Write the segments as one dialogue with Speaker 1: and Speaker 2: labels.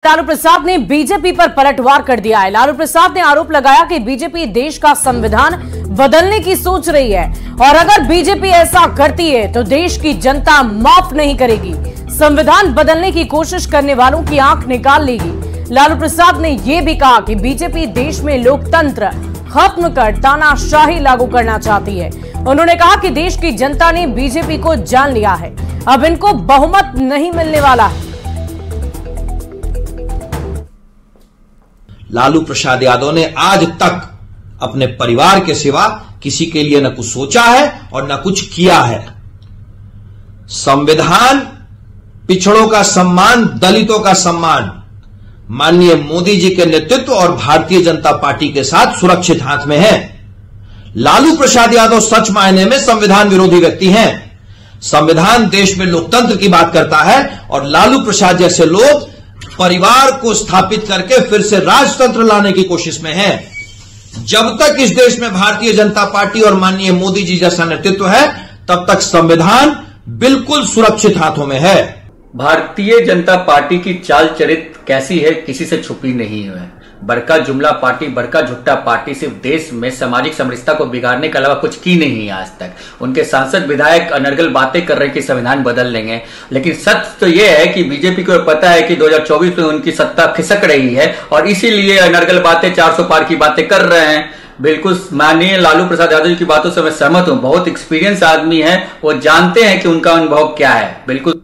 Speaker 1: लालू प्रसाद ने बीजेपी पर पलटवार कर दिया है। लालू प्रसाद ने आरोप लगाया कि बीजेपी देश का संविधान बदलने की सोच रही है और अगर बीजेपी ऐसा करती है तो देश की जनता माफ नहीं करेगी। संविधान बदलने की कोशिश करने वालों की आंख निकाल लेगी। लालू प्रसाद ने यह भी कहा कि बीजेपी देश में लोकतंत्र खत्म कर तानाशाही लागू करना चाहती है। उन्होंने कहा कि देश की जनता ने बीजेपी को जान लिया है, अब इनको बहुमत नहीं मिलने वाला है।
Speaker 2: लालू प्रसाद यादव ने आज तक अपने परिवार के सिवा किसी के लिए न कुछ सोचा है और न कुछ किया है। संविधान, पिछड़ों का सम्मान, दलितों का सम्मान माननीय मोदी जी के नेतृत्व और भारतीय जनता पार्टी के साथ सुरक्षित हाथ में है। लालू प्रसाद यादव सच मायने में संविधान विरोधी व्यक्ति हैं। संविधान देश में लोकतंत्र की बात करता है और लालू प्रसाद जैसे लोग परिवार को स्थापित करके फिर से राजतंत्र लाने की कोशिश में हैं। जब तक इस देश में भारतीय जनता पार्टी और माननीय मोदी जी जैसा नेतृत्व है, तब तक संविधान बिल्कुल सुरक्षित हाथों में है।
Speaker 3: भारतीय जनता पार्टी की चाल चरित्र कैसी है, किसी से छुपी नहीं है। बड़का जुमला पार्टी, बड़का झुट्टा पार्टी सिर्फ देश में सामाजिक समरसता को बिगाड़ने के अलावा कुछ की नहीं है आज तक। उनके सांसद विधायक अनर्गल बातें कर रहे हैं कि संविधान बदल लेंगे, लेकिन सच तो यह है कि बीजेपी को पता है कि 2024 में उनकी सत्ता खिसक रही है और इसीलिए अनर्गल बातें, 400 पार की बातें कर रहे हैं। बिल्कुल माननीय लालू प्रसाद यादव की बातों से मैं सहमत हूं। बहुत एक्सपीरियंस आदमी है, वो जानते हैं कि उनका अनुभव क्या है। बिल्कुल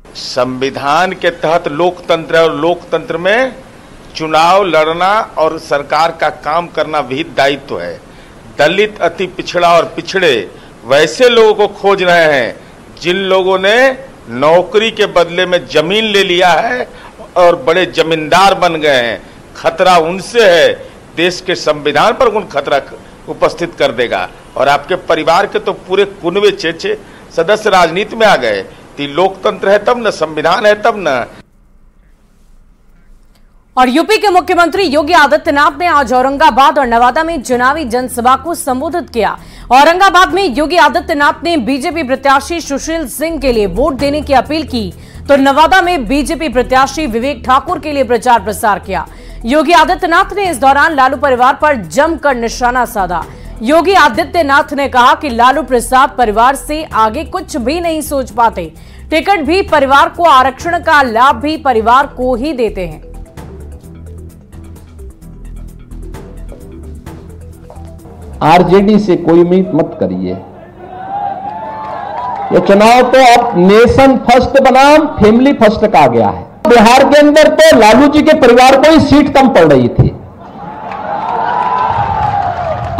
Speaker 4: संविधान के तहत लोकतंत्र है और लोकतंत्र में चुनाव लड़ना और सरकार का काम करना भी दायित्व है। दलित, अति पिछड़ा और पिछड़े वैसे लोगों को खोज रहे हैं जिन लोगों ने नौकरी के बदले में जमीन ले लिया है और बड़े जमींदार बन गए हैं। खतरा उनसे है, देश के संविधान पर उन खतरा उपस्थित कर देगा और आपके परिवार के तो पूरे कुनवे 6 सदस्य राजनीति में आ गए। तो लोकतंत्र है तब न, संविधान है तब न।
Speaker 1: और यूपी के मुख्यमंत्री योगी आदित्यनाथ ने आज औरंगाबाद और नवादा में चुनावी जनसभा को संबोधित किया। औरंगाबाद में योगी आदित्यनाथ ने बीजेपी प्रत्याशी सुशील सिंह के लिए वोट देने की अपील की, तो नवादा में बीजेपी प्रत्याशी विवेक ठाकुर के लिए प्रचार प्रसार किया। योगी आदित्यनाथ ने इस दौरान लालू परिवार पर जमकर निशाना साधा। योगी आदित्यनाथ ने कहा कि लालू प्रसाद परिवार से आगे कुछ भी नहीं सोच पाते, टिकट भी परिवार को, आरक्षण का लाभ भी परिवार को ही देते हैं।
Speaker 5: आरजेडी से कोई उम्मीद मत करिए। ये चुनाव तो अब नेशन फर्स्ट बनाम फैमिली फर्स्ट का आ गया है। बिहार के अंदर तो लालू जी के परिवार को ही सीट कम पड़ रही थी,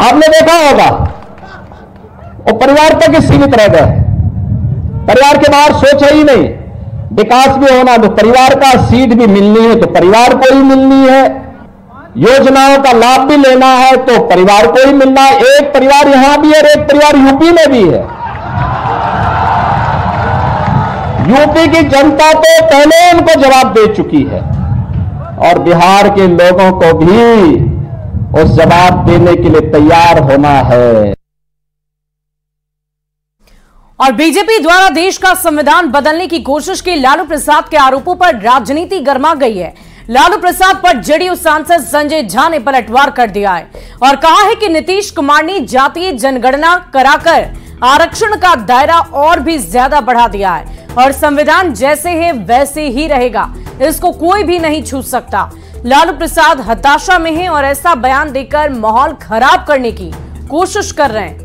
Speaker 5: आपने देखा होगा। वो परिवार तक ही सीमित रह गए, परिवार के बाहर सोचा ही नहीं। विकास भी होना तो परिवार का, सीट भी मिलनी है तो परिवार को ही मिलनी है, योजनाओं का लाभ भी लेना है तो परिवार को ही मिलना है। एक परिवार यहां भी है और एक परिवार यूपी में भी है। यूपी की जनता तो पहले उनको जवाब दे चुकी है और बिहार के लोगों को भी उस जवाब देने के लिए तैयार होना है।
Speaker 1: और बीजेपी द्वारा देश का संविधान बदलने की कोशिश की लालू प्रसाद के आरोपों पर राजनीति गर्मा गई है। लालू प्रसाद पर जेडीयू सांसद संजय झा ने पलटवार कर दिया है और कहा है कि नीतीश कुमार ने जातीय जनगणना कराकर आरक्षण का दायरा और भी ज्यादा बढ़ा दिया है और संविधान जैसे है वैसे ही रहेगा, इसको कोई भी नहीं छू सकता। लालू प्रसाद हताशा में हैं और ऐसा बयान देकर माहौल खराब करने की कोशिश कर रहे हैं।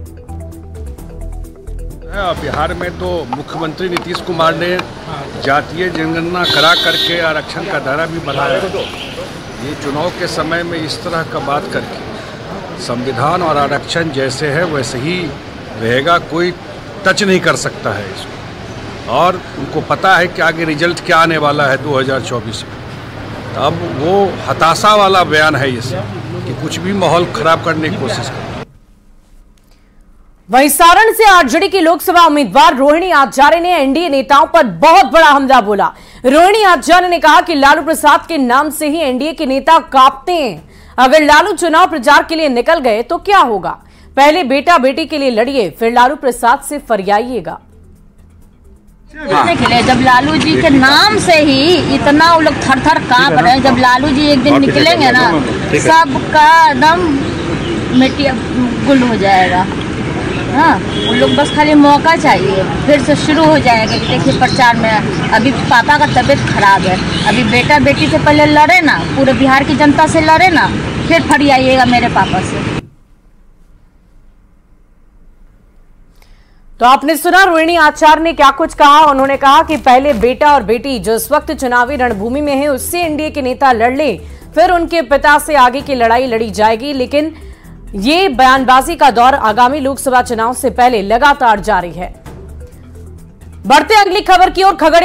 Speaker 6: बिहार में तो मुख्यमंत्री नीतीश कुमार ने जातीय जनगणना करा करके आरक्षण का दायरा भी बढ़ाया। ये चुनाव के समय में इस तरह का बात करके संविधान और आरक्षण जैसे है वैसे ही रहेगा, कोई टच नहीं कर सकता है इसको। और उनको पता है कि आगे रिजल्ट क्या आने वाला है 2024 में। अब वो हताशा वाला बयान है ये सब कि कुछ भी माहौल खराब करने की कोशिश कर।
Speaker 1: वहीं सारण से आरजेडी की लोकसभा उम्मीदवार रोहिणी आचार्य ने एनडीए नेताओं पर बहुत बड़ा हमला बोला। रोहिणी आचार्य ने कहा कि लालू प्रसाद के नाम से ही एनडीए के नेता कांपते हैं। अगर लालू चुनाव प्रचार के लिए निकल गए तो क्या होगा? पहले बेटा बेटी के लिए लड़िए, फिर लालू प्रसाद से फरियाइएगा।
Speaker 7: निकले जब लालू जी के नाम से ही इतना वो लोग थर थर कांप रहे हैं। जब लालू जी एक दिन निकलेंगे ना, सबका एकदम मिट्टी गुल हो जाएगा। हाँ, उन लोग बस खाली मौका चाहिए, फिर से शुरू हो जाएगा। देखिए प्रचार में अभी पापा का तबीयत खराब है, अभी बेटा बेटी से पहले लड़े ना, पूरे बिहार की जनता से लड़े ना, फिर फरियाइएगा मेरे पापा से।
Speaker 1: तो आपने सुना रोहिणी आचार्य ने क्या कुछ कहा। उन्होंने कहा कि पहले बेटा और बेटी जो इस वक्त चुनावी रणभूमि में है उससे एनडीए के नेता लड़ ले, फिर उनके पिता से आगे की लड़ाई लड़ी जाएगी। लेकिन ये बयानबाजी का दौर आगामी लोकसभा चुनाव से पहले लगातार जारी है। बढ़ते अगली खबर की ओर। खगड़िया